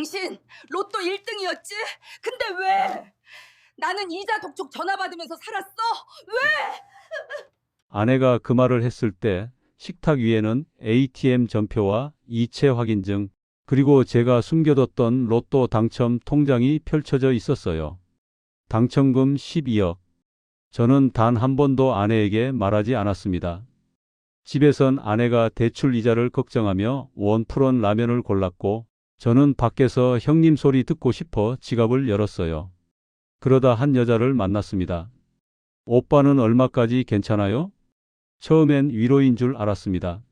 당신 로또 1등이었지? 근데 왜? 나는 이자 독촉 전화 받으면서 살았어? 왜? 아내가 그 말을 했을 때 식탁 위에는 ATM 전표와 이체 확인증, 그리고 제가 숨겨뒀던 로또 당첨 통장이 펼쳐져 있었어요. 당첨금 12억. 저는 단 한 번도 아내에게 말하지 않았습니다. 집에선 아내가 대출 이자를 걱정하며 원푸런 라면을 골랐고, 저는 밖에서 형님 소리 듣고 싶어 지갑을 열었어요. 그러다 한 여자를 만났습니다. 오빠는 얼마까지 괜찮아요? 처음엔 위로인 줄 알았습니다.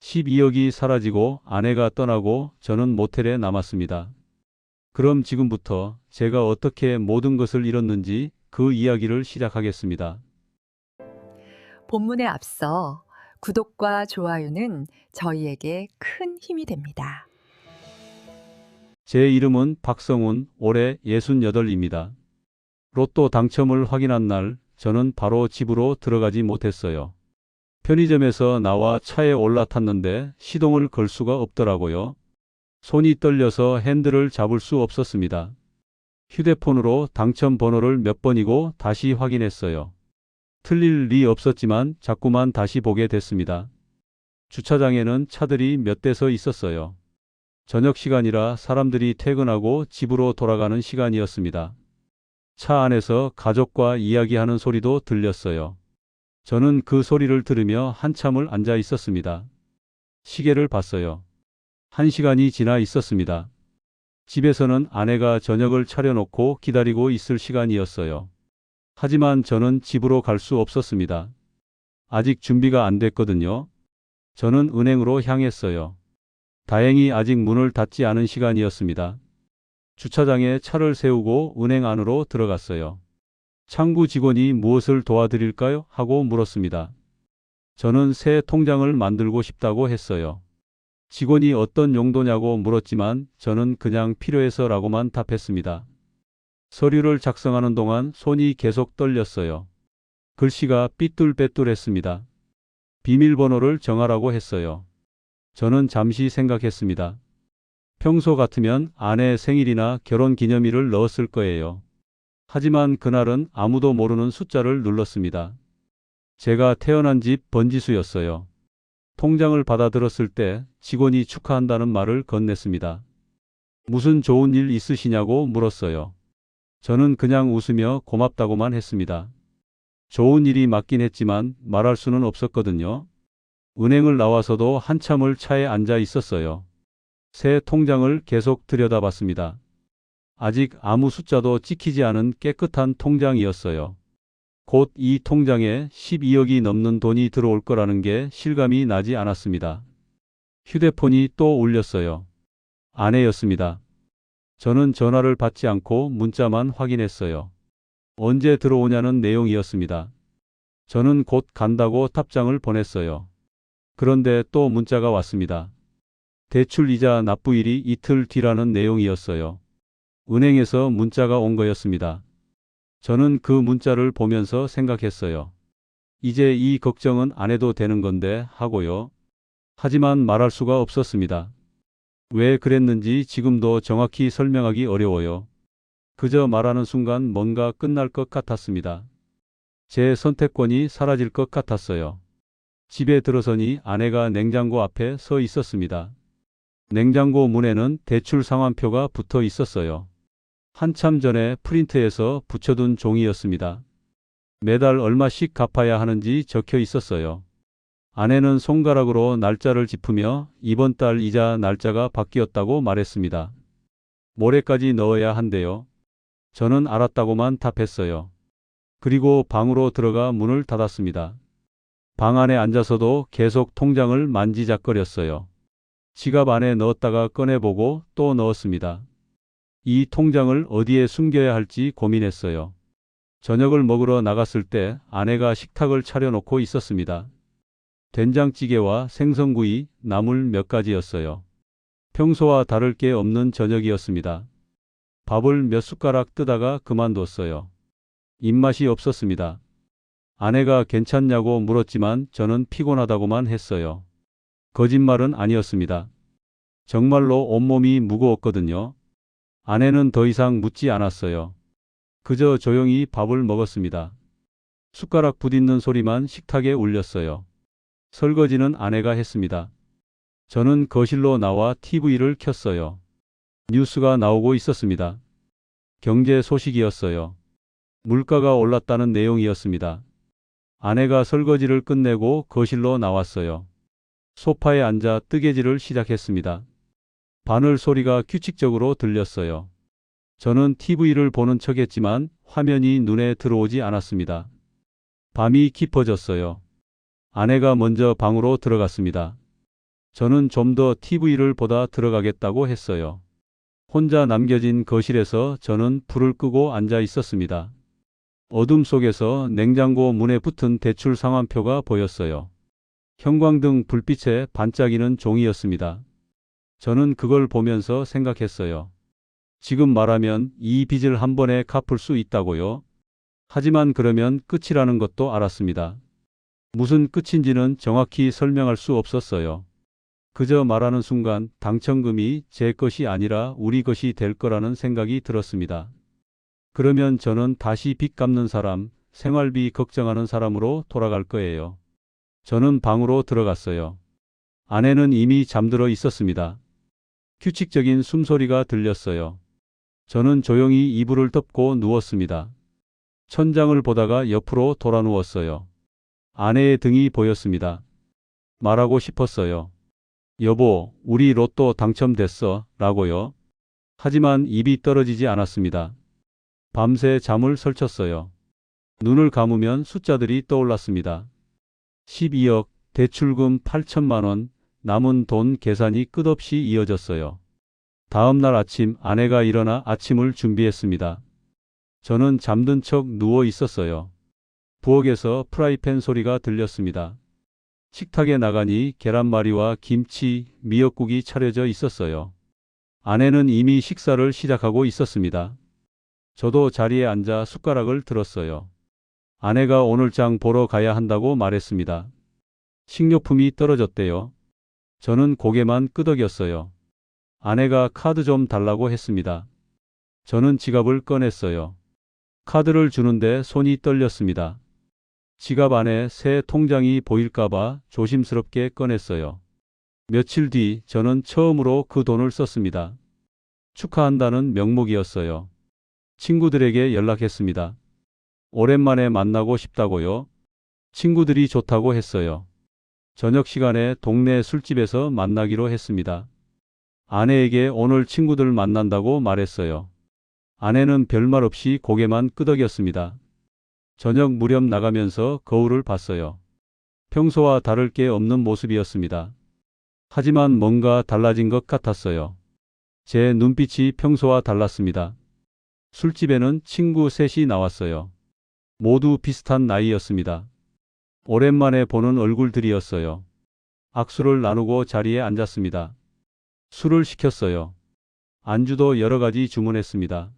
12억이 사라지고 아내가 떠나고 저는 모텔에 남았습니다. 그럼 지금부터 제가 어떻게 모든 것을 잃었는지 그 이야기를 시작하겠습니다. 본문에 앞서 구독과 좋아요는 저희에게 큰 힘이 됩니다. 제 이름은 박성훈, 올해 68입니다. 로또 당첨을 확인한 날, 저는 바로 집으로 들어가지 못했어요. 편의점에서 나와 차에 올라탔는데 시동을 걸 수가 없더라고요. 손이 떨려서 핸들을 잡을 수 없었습니다. 휴대폰으로 당첨 번호를 몇 번이고 다시 확인했어요. 틀릴 리 없었지만 자꾸만 다시 보게 됐습니다. 주차장에는 차들이 몇 대 서 있었어요. 저녁 시간이라 사람들이 퇴근하고 집으로 돌아가는 시간이었습니다. 차 안에서 가족과 이야기하는 소리도 들렸어요. 저는 그 소리를 들으며 한참을 앉아 있었습니다. 시계를 봤어요. 1시간이 지나 있었습니다. 집에서는 아내가 저녁을 차려놓고 기다리고 있을 시간이었어요. 하지만 저는 집으로 갈 수 없었습니다. 아직 준비가 안 됐거든요. 저는 은행으로 향했어요. 다행히 아직 문을 닫지 않은 시간이었습니다. 주차장에 차를 세우고 은행 안으로 들어갔어요. 창구 직원이 무엇을 도와드릴까요? 하고 물었습니다. 저는 새 통장을 만들고 싶다고 했어요. 직원이 어떤 용도냐고 물었지만 저는 그냥 필요해서라고만 답했습니다. 서류를 작성하는 동안 손이 계속 떨렸어요. 글씨가 삐뚤빼뚤했습니다. 비밀번호를 정하라고 했어요. 저는 잠시 생각했습니다. 평소 같으면 아내 생일이나 결혼 기념일을 넣었을 거예요. 하지만 그날은 아무도 모르는 숫자를 눌렀습니다. 제가 태어난 집 번지수였어요. 통장을 받아들었을 때 직원이 축하한다는 말을 건넸습니다. 무슨 좋은 일 있으시냐고 물었어요. 저는 그냥 웃으며 고맙다고만 했습니다. 좋은 일이 맞긴 했지만 말할 수는 없었거든요. 은행을 나와서도 한참을 차에 앉아 있었어요. 새 통장을 계속 들여다봤습니다. 아직 아무 숫자도 찍히지 않은 깨끗한 통장이었어요. 곧 이 통장에 12억이 넘는 돈이 들어올 거라는 게 실감이 나지 않았습니다. 휴대폰이 또 울렸어요. 아내였습니다. 저는 전화를 받지 않고 문자만 확인했어요. 언제 들어오냐는 내용이었습니다. 저는 곧 간다고 답장을 보냈어요. 그런데 또 문자가 왔습니다. 대출 이자 납부일이 이틀 뒤라는 내용이었어요. 은행에서 문자가 온 거였습니다. 저는 그 문자를 보면서 생각했어요. 이제 이 걱정은 안 해도 되는 건데 하고요. 하지만 말할 수가 없었습니다. 왜 그랬는지 지금도 정확히 설명하기 어려워요. 그저 말하는 순간 뭔가 끝날 것 같았습니다. 제 선택권이 사라질 것 같았어요. 집에 들어서니 아내가 냉장고 앞에 서 있었습니다. 냉장고 문에는 대출 상환표가 붙어 있었어요. 한참 전에 프린트해서 붙여둔 종이였습니다. 매달 얼마씩 갚아야 하는지 적혀 있었어요. 아내는 손가락으로 날짜를 짚으며 이번 달 이자 날짜가 바뀌었다고 말했습니다. 모레까지 넣어야 한대요. 저는 알았다고만 답했어요. 그리고 방으로 들어가 문을 닫았습니다. 방 안에 앉아서도 계속 통장을 만지작거렸어요. 지갑 안에 넣었다가 꺼내보고 또 넣었습니다. 이 통장을 어디에 숨겨야 할지 고민했어요. 저녁을 먹으러 나갔을 때 아내가 식탁을 차려놓고 있었습니다. 된장찌개와 생선구이, 나물 몇 가지였어요. 평소와 다를 게 없는 저녁이었습니다. 밥을 몇 숟가락 뜨다가 그만뒀어요. 입맛이 없었습니다. 아내가 괜찮냐고 물었지만 저는 피곤하다고만 했어요. 거짓말은 아니었습니다. 정말로 온몸이 무거웠거든요. 아내는 더 이상 묻지 않았어요. 그저 조용히 밥을 먹었습니다. 숟가락 부딪는 소리만 식탁에 울렸어요. 설거지는 아내가 했습니다. 저는 거실로 나와 TV를 켰어요. 뉴스가 나오고 있었습니다. 경제 소식이었어요. 물가가 올랐다는 내용이었습니다. 아내가 설거지를 끝내고 거실로 나왔어요. 소파에 앉아 뜨개질을 시작했습니다. 바늘 소리가 규칙적으로 들렸어요. 저는 TV를 보는 척했지만 화면이 눈에 들어오지 않았습니다. 밤이 깊어졌어요. 아내가 먼저 방으로 들어갔습니다. 저는 좀 더 TV를 보다 들어가겠다고 했어요. 혼자 남겨진 거실에서 저는 불을 끄고 앉아 있었습니다. 어둠 속에서 냉장고 문에 붙은 대출 상환표가 보였어요. 형광등 불빛에 반짝이는 종이였습니다. 저는 그걸 보면서 생각했어요. 지금 말하면 이 빚을 한 번에 갚을 수 있다고요? 하지만 그러면 끝이라는 것도 알았습니다. 무슨 끝인지는 정확히 설명할 수 없었어요. 그저 말하는 순간 당첨금이 제 것이 아니라 우리 것이 될 거라는 생각이 들었습니다. 그러면 저는 다시 빚 갚는 사람, 생활비 걱정하는 사람으로 돌아갈 거예요. 저는 방으로 들어갔어요. 아내는 이미 잠들어 있었습니다. 규칙적인 숨소리가 들렸어요. 저는 조용히 이불을 덮고 누웠습니다. 천장을 보다가 옆으로 돌아 누웠어요. 아내의 등이 보였습니다. 말하고 싶었어요. 여보, 우리 로또 당첨됐어, 라고요. 하지만 입이 떨어지지 않았습니다. 밤새 잠을 설쳤어요. 눈을 감으면 숫자들이 떠올랐습니다. 12억, 대출금 8천만 원, 남은 돈 계산이 끝없이 이어졌어요. 다음 날 아침 아내가 일어나 아침을 준비했습니다. 저는 잠든 척 누워 있었어요. 부엌에서 프라이팬 소리가 들렸습니다. 식탁에 나가니 계란말이와 김치, 미역국이 차려져 있었어요. 아내는 이미 식사를 시작하고 있었습니다. 저도 자리에 앉아 숟가락을 들었어요. 아내가 오늘 장 보러 가야 한다고 말했습니다. 식료품이 떨어졌대요. 저는 고개만 끄덕였어요. 아내가 카드 좀 달라고 했습니다. 저는 지갑을 꺼냈어요. 카드를 주는데 손이 떨렸습니다. 지갑 안에 새 통장이 보일까봐 조심스럽게 꺼냈어요. 며칠 뒤 저는 처음으로 그 돈을 썼습니다. 축하한다는 명목이었어요. 친구들에게 연락했습니다. 오랜만에 만나고 싶다고요? 친구들이 좋다고 했어요. 저녁 시간에 동네 술집에서 만나기로 했습니다. 아내에게 오늘 친구들 만난다고 말했어요. 아내는 별말 없이 고개만 끄덕였습니다. 저녁 무렵 나가면서 거울을 봤어요. 평소와 다를 게 없는 모습이었습니다. 하지만 뭔가 달라진 것 같았어요. 제 눈빛이 평소와 달랐습니다. 술집에는 친구 셋이 나왔어요. 모두 비슷한 나이였습니다. 오랜만에 보는 얼굴들이었어요. 악수를 나누고 자리에 앉았습니다. 술을 시켰어요. 안주도 여러 가지 주문했습니다.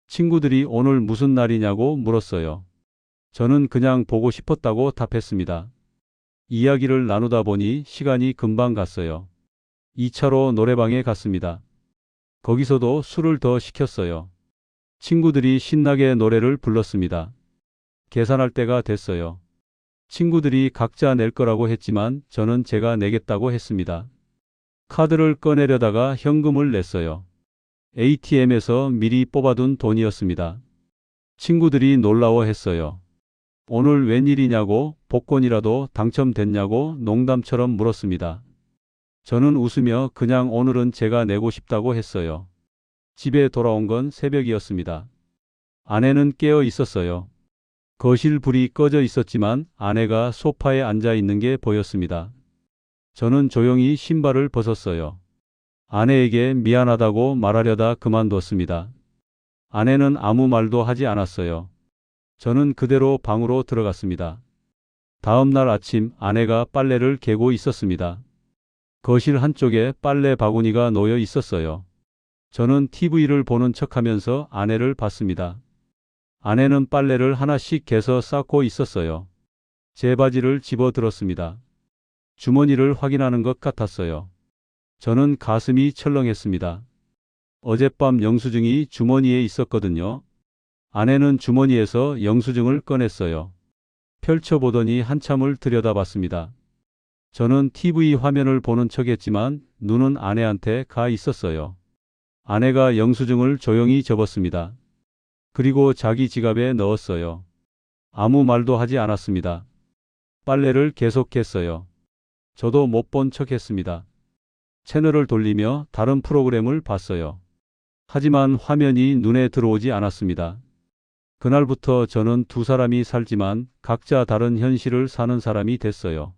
친구들이 오늘 무슨 날이냐고 물었어요. 저는 그냥 보고 싶었다고 답했습니다. 이야기를 나누다 보니 시간이 금방 갔어요. 2차로 노래방에 갔습니다. 거기서도 술을 더 시켰어요. 친구들이 신나게 노래를 불렀습니다. 계산할 때가 됐어요. 친구들이 각자 낼 거라고 했지만 저는 제가 내겠다고 했습니다. 카드를 꺼내려다가 현금을 냈어요. ATM에서 미리 뽑아둔 돈이었습니다. 친구들이 놀라워했어요. 오늘 웬일이냐고, 복권이라도 당첨됐냐고 농담처럼 물었습니다. 저는 웃으며 그냥 오늘은 제가 내고 싶다고 했어요. 집에 돌아온 건 새벽이었습니다. 아내는 깨어 있었어요. 거실 불이 꺼져 있었지만 아내가 소파에 앉아 있는 게 보였습니다. 저는 조용히 신발을 벗었어요. 아내에게 미안하다고 말하려다 그만뒀습니다. 아내는 아무 말도 하지 않았어요. 저는 그대로 방으로 들어갔습니다. 다음 날 아침 아내가 빨래를 개고 있었습니다. 거실 한쪽에 빨래 바구니가 놓여 있었어요. 저는 TV를 보는 척하면서 아내를 봤습니다. 아내는 빨래를 하나씩 개서 쌓고 있었어요. 제 바지를 집어 들었습니다. 주머니를 확인하는 것 같았어요. 저는 가슴이 철렁했습니다. 어젯밤 영수증이 주머니에 있었거든요. 아내는 주머니에서 영수증을 꺼냈어요. 펼쳐보더니 한참을 들여다봤습니다. 저는 TV 화면을 보는 척했지만 눈은 아내한테 가 있었어요. 아내가 영수증을 조용히 접었습니다. 그리고 자기 지갑에 넣었어요. 아무 말도 하지 않았습니다. 빨래를 계속했어요. 저도 못 본 척했습니다. 채널을 돌리며 다른 프로그램을 봤어요. 하지만 화면이 눈에 들어오지 않았습니다. 그날부터 저는 두 사람이 살지만 각자 다른 현실을 사는 사람이 됐어요.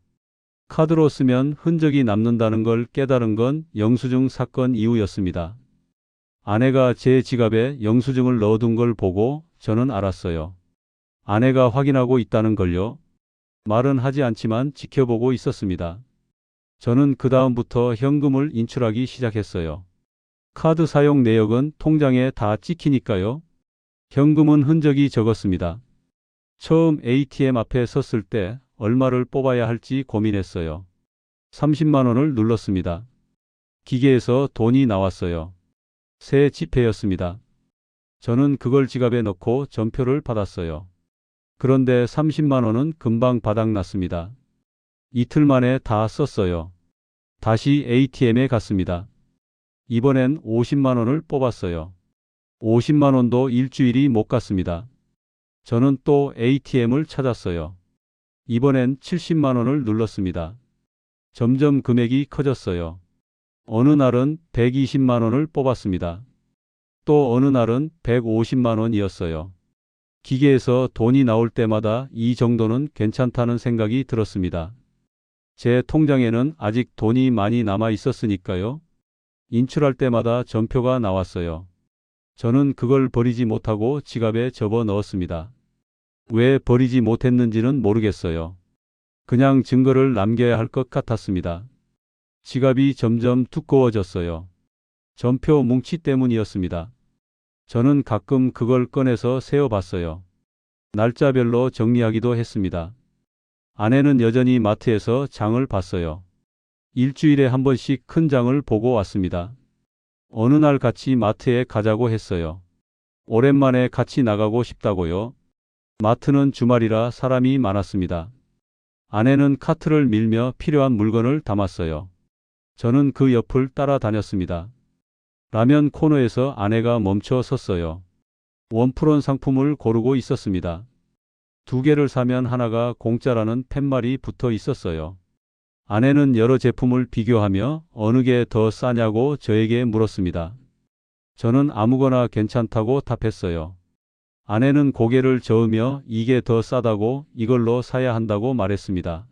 카드로 쓰면 흔적이 남는다는 걸 깨달은 건 영수증 사건 이후였습니다. 아내가 제 지갑에 영수증을 넣어둔 걸 보고 저는 알았어요. 아내가 확인하고 있다는 걸요. 말은 하지 않지만 지켜보고 있었습니다. 저는 그 다음부터 현금을 인출하기 시작했어요. 카드 사용 내역은 통장에 다 찍히니까요. 현금은 흔적이 적었습니다. 처음 ATM 앞에 섰을 때 얼마를 뽑아야 할지 고민했어요. 30만 원을 눌렀습니다. 기계에서 돈이 나왔어요. 새 지폐였습니다. 저는 그걸 지갑에 넣고 전표를 받았어요. 그런데 30만 원은 금방 바닥났습니다. 이틀 만에 다 썼어요. 다시 ATM에 갔습니다. 이번엔 50만 원을 뽑았어요. 50만 원도 일주일이 못 갔습니다. 저는 또 ATM을 찾았어요. 이번엔 70만 원을 눌렀습니다. 점점 금액이 커졌어요. 어느 날은 120만 원을 뽑았습니다. 또 어느 날은 150만 원이었어요. 기계에서 돈이 나올 때마다 이 정도는 괜찮다는 생각이 들었습니다. 제 통장에는 아직 돈이 많이 남아 있었으니까요. 인출할 때마다 전표가 나왔어요. 저는 그걸 버리지 못하고 지갑에 접어 넣었습니다. 왜 버리지 못했는지는 모르겠어요. 그냥 증거를 남겨야 할 것 같았습니다. 지갑이 점점 두꺼워졌어요. 전표 뭉치 때문이었습니다. 저는 가끔 그걸 꺼내서 세어봤어요. 날짜별로 정리하기도 했습니다. 아내는 여전히 마트에서 장을 봤어요. 일주일에 한 번씩 큰 장을 보고 왔습니다. 어느 날 같이 마트에 가자고 했어요. 오랜만에 같이 나가고 싶다고요. 마트는 주말이라 사람이 많았습니다. 아내는 카트를 밀며 필요한 물건을 담았어요. 저는 그 옆을 따라다녔습니다. 라면 코너에서 아내가 멈춰 섰어요. 원프론 상품을 고르고 있었습니다. 2개를 사면 하나가 공짜라는 팻말이 붙어 있었어요. 아내는 여러 제품을 비교하며 어느 게 더 싸냐고 저에게 물었습니다. 저는 아무거나 괜찮다고 답했어요. 아내는 고개를 저으며 이게 더 싸다고 이걸로 사야 한다고 말했습니다.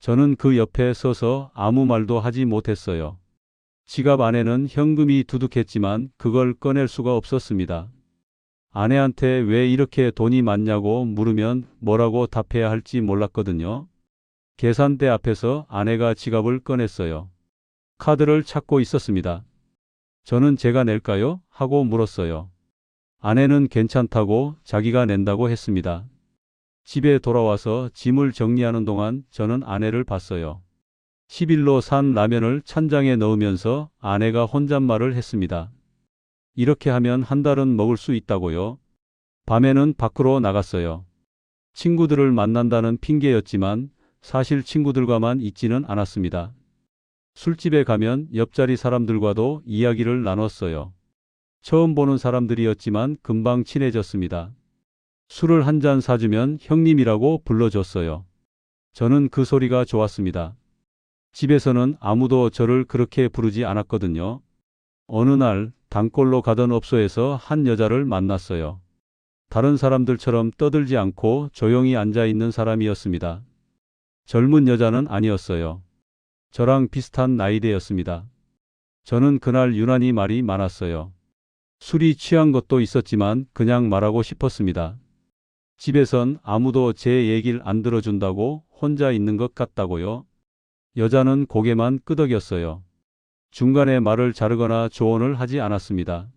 저는 그 옆에 서서 아무 말도 하지 못했어요. 지갑 안에는 현금이 두둑했지만 그걸 꺼낼 수가 없었습니다. 아내한테 왜 이렇게 돈이 많냐고 물으면 뭐라고 답해야 할지 몰랐거든요. 계산대 앞에서 아내가 지갑을 꺼냈어요. 카드를 찾고 있었습니다. 저는 제가 낼까요? 하고 물었어요. 아내는 괜찮다고 자기가 낸다고 했습니다. 집에 돌아와서 짐을 정리하는 동안 저는 아내를 봤어요. 10일로 산 라면을 찬장에 넣으면서 아내가 혼잣말을 했습니다. 이렇게 하면 한 달은 먹을 수 있다고요. 밤에는 밖으로 나갔어요. 친구들을 만난다는 핑계였지만 사실 친구들과만 있지는 않았습니다. 술집에 가면 옆자리 사람들과도 이야기를 나눴어요. 처음 보는 사람들이었지만 금방 친해졌습니다. 술을 한 잔 사주면 형님이라고 불러줬어요. 저는 그 소리가 좋았습니다. 집에서는 아무도 저를 그렇게 부르지 않았거든요. 어느 날 단골로 가던 업소에서 한 여자를 만났어요. 다른 사람들처럼 떠들지 않고 조용히 앉아 있는 사람이었습니다. 젊은 여자는 아니었어요. 저랑 비슷한 나이대였습니다. 저는 그날 유난히 말이 많았어요. 술이 취한 것도 있었지만 그냥 말하고 싶었습니다. 집에선 아무도 제 얘기를 안 들어준다고 혼자 있는 것 같다고요. 여자는 고개만 끄덕였어요. 중간에 말을 자르거나 조언을 하지 않았습니다.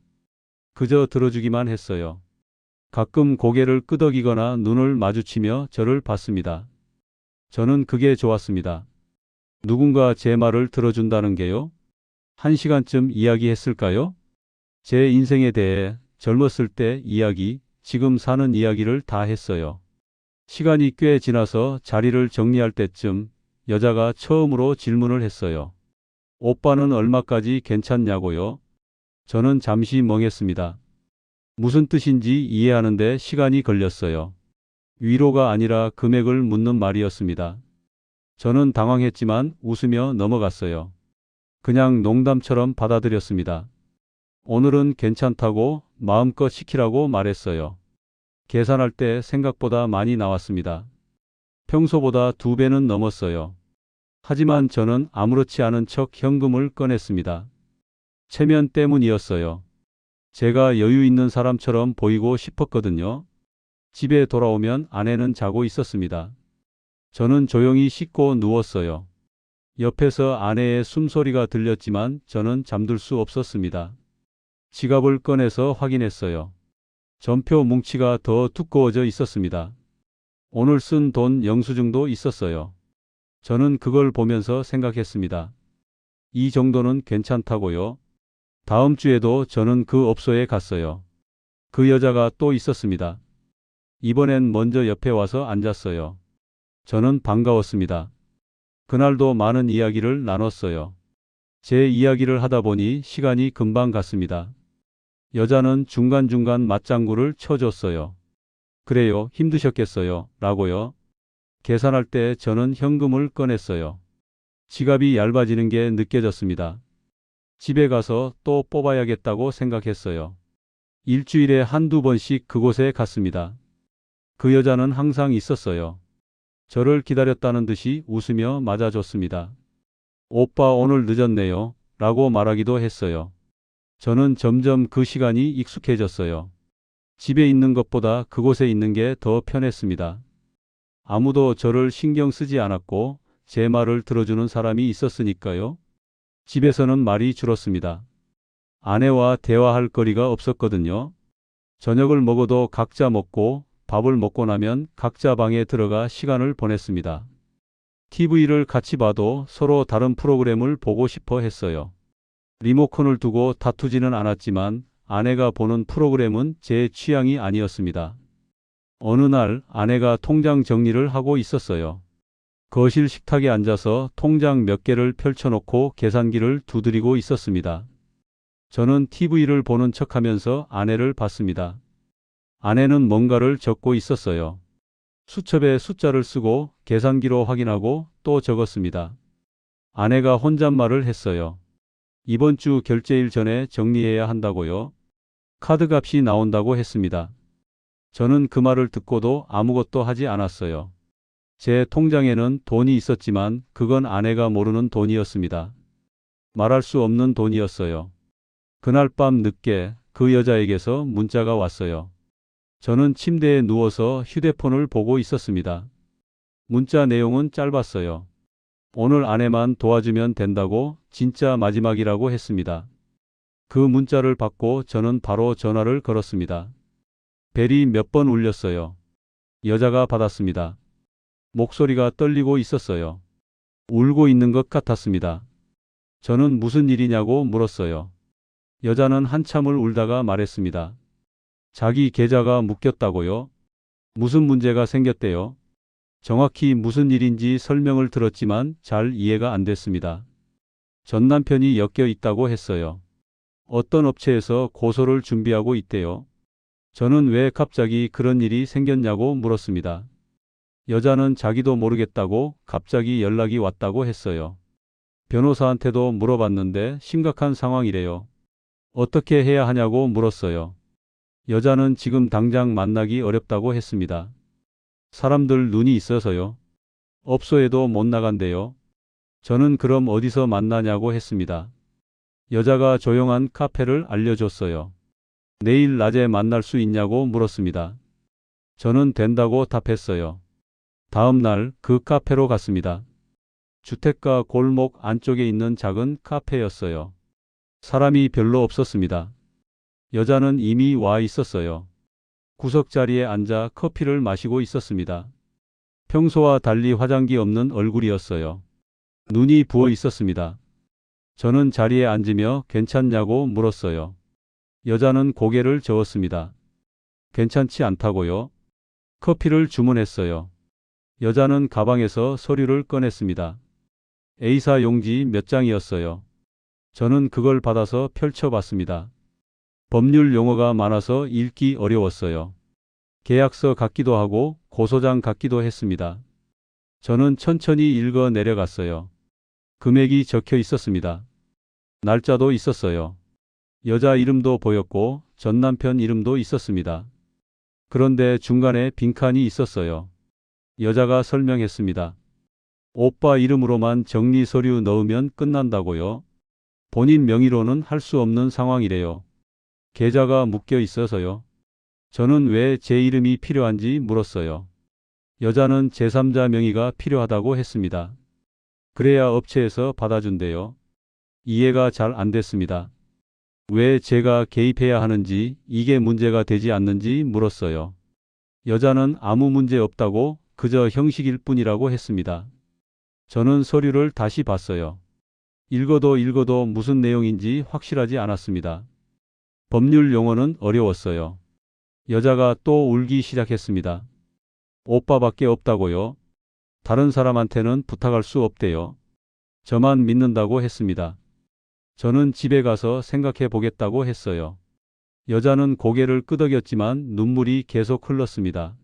그저 들어주기만 했어요. 가끔 고개를 끄덕이거나 눈을 마주치며 저를 봤습니다. 저는 그게 좋았습니다. 누군가 제 말을 들어준다는 게요. 1시간쯤 이야기했을까요? 제 인생에 대해, 젊었을 때 이야기, 지금 사는 이야기를 다 했어요. 시간이 꽤 지나서 자리를 정리할 때쯤 여자가 처음으로 질문을 했어요. 오빠는 얼마까지 괜찮냐고요? 저는 잠시 멍했습니다. 무슨 뜻인지 이해하는데 시간이 걸렸어요. 위로가 아니라 금액을 묻는 말이었습니다. 저는 당황했지만 웃으며 넘어갔어요. 그냥 농담처럼 받아들였습니다. 오늘은 괜찮다고 마음껏 시키라고 말했어요. 계산할 때 생각보다 많이 나왔습니다. 평소보다 2배는 넘었어요. 하지만 저는 아무렇지 않은 척 현금을 꺼냈습니다. 체면 때문이었어요. 제가 여유 있는 사람처럼 보이고 싶었거든요. 집에 돌아오면 아내는 자고 있었습니다. 저는 조용히 씻고 누웠어요. 옆에서 아내의 숨소리가 들렸지만 저는 잠들 수 없었습니다. 지갑을 꺼내서 확인했어요. 전표 뭉치가 더 두꺼워져 있었습니다. 오늘 쓴 돈 영수증도 있었어요. 저는 그걸 보면서 생각했습니다. 이 정도는 괜찮다고요? 다음 주에도 저는 그 업소에 갔어요. 그 여자가 또 있었습니다. 이번엔 먼저 옆에 와서 앉았어요. 저는 반가웠습니다. 그날도 많은 이야기를 나눴어요. 제 이야기를 하다 보니 시간이 금방 갔습니다. 여자는 중간중간 맞장구를 쳐줬어요. 그래요, 힘드셨겠어요, 라고요. 계산할 때 저는 현금을 꺼냈어요. 지갑이 얇아지는 게 느껴졌습니다. 집에 가서 또 뽑아야겠다고 생각했어요. 일주일에 1~2번씩 그곳에 갔습니다. 그 여자는 항상 있었어요. 저를 기다렸다는 듯이 웃으며 맞아줬습니다. 오빠 오늘 늦었네요, 라고 말하기도 했어요. 저는 점점 그 시간이 익숙해졌어요. 집에 있는 것보다 그곳에 있는 게 더 편했습니다. 아무도 저를 신경 쓰지 않았고 제 말을 들어주는 사람이 있었으니까요. 집에서는 말이 줄었습니다. 아내와 대화할 거리가 없었거든요. 저녁을 먹어도 각자 먹고 밥을 먹고 나면 각자 방에 들어가 시간을 보냈습니다. TV를 같이 봐도 서로 다른 프로그램을 보고 싶어 했어요. 리모컨을 두고 다투지는 않았지만 아내가 보는 프로그램은 제 취향이 아니었습니다. 어느 날 아내가 통장 정리를 하고 있었어요. 거실 식탁에 앉아서 통장 몇 개를 펼쳐놓고 계산기를 두드리고 있었습니다. 저는 TV를 보는 척하면서 아내를 봤습니다. 아내는 뭔가를 적고 있었어요. 수첩에 숫자를 쓰고 계산기로 확인하고 또 적었습니다. 아내가 혼잣말을 했어요. 이번 주 결제일 전에 정리해야 한다고요? 카드값이 나온다고 했습니다. 저는 그 말을 듣고도 아무것도 하지 않았어요. 제 통장에는 돈이 있었지만 그건 아내가 모르는 돈이었습니다. 말할 수 없는 돈이었어요. 그날 밤 늦게 그 여자에게서 문자가 왔어요. 저는 침대에 누워서 휴대폰을 보고 있었습니다. 문자 내용은 짧았어요. 오늘 아내만 도와주면 된다고 진짜 마지막이라고 했습니다. 그 문자를 받고 저는 바로 전화를 걸었습니다. 벨이 몇 번 울렸어요. 여자가 받았습니다. 목소리가 떨리고 있었어요. 울고 있는 것 같았습니다. 저는 무슨 일이냐고 물었어요. 여자는 한참을 울다가 말했습니다. 자기 계좌가 묶였다고요? 무슨 문제가 생겼대요? 정확히 무슨 일인지 설명을 들었지만 잘 이해가 안 됐습니다. 전 남편이 엮여 있다고 했어요. 어떤 업체에서 고소를 준비하고 있대요. 저는 왜 갑자기 그런 일이 생겼냐고 물었습니다. 여자는 자기도 모르겠다고 갑자기 연락이 왔다고 했어요. 변호사한테도 물어봤는데 심각한 상황이래요. 어떻게 해야 하냐고 물었어요. 여자는 지금 당장 만나기 어렵다고 했습니다. 사람들 눈이 있어서요. 업소에도 못 나간대요. 저는 그럼 어디서 만나냐고 했습니다. 여자가 조용한 카페를 알려줬어요. 내일 낮에 만날 수 있냐고 물었습니다. 저는 된다고 답했어요. 다음 날 그 카페로 갔습니다. 주택가 골목 안쪽에 있는 작은 카페였어요. 사람이 별로 없었습니다. 여자는 이미 와 있었어요. 구석자리에 앉아 커피를 마시고 있었습니다. 평소와 달리 화장기 없는 얼굴이었어요. 눈이 부어 있었습니다. 저는 자리에 앉으며 괜찮냐고 물었어요. 여자는 고개를 저었습니다. 괜찮지 않다고요? 커피를 주문했어요. 여자는 가방에서 서류를 꺼냈습니다. A사 용지 몇 장이었어요. 저는 그걸 받아서 펼쳐봤습니다. 법률 용어가 많아서 읽기 어려웠어요. 계약서 같기도 하고 고소장 같기도 했습니다. 저는 천천히 읽어 내려갔어요. 금액이 적혀 있었습니다. 날짜도 있었어요. 여자 이름도 보였고 전 남편 이름도 있었습니다. 그런데 중간에 빈칸이 있었어요. 여자가 설명했습니다. 오빠 이름으로만 정리 서류 넣으면 끝난다고요? 본인 명의로는 할 수 없는 상황이래요. 계좌가 묶여 있어서요. 저는 왜 제 이름이 필요한지 물었어요. 여자는 제3자 명의가 필요하다고 했습니다. 그래야 업체에서 받아준대요. 이해가 잘 안 됐습니다. 왜 제가 개입해야 하는지, 이게 문제가 되지 않는지 물었어요. 여자는 아무 문제 없다고 그저 형식일 뿐이라고 했습니다. 저는 서류를 다시 봤어요. 읽어도 무슨 내용인지 확실하지 않았습니다. 법률 용어는 어려웠어요. 여자가 또 울기 시작했습니다. 오빠밖에 없다고요? 다른 사람한테는 부탁할 수 없대요. 저만 믿는다고 했습니다. 저는 집에 가서 생각해 보겠다고 했어요. 여자는 고개를 끄덕였지만 눈물이 계속 흘렀습니다.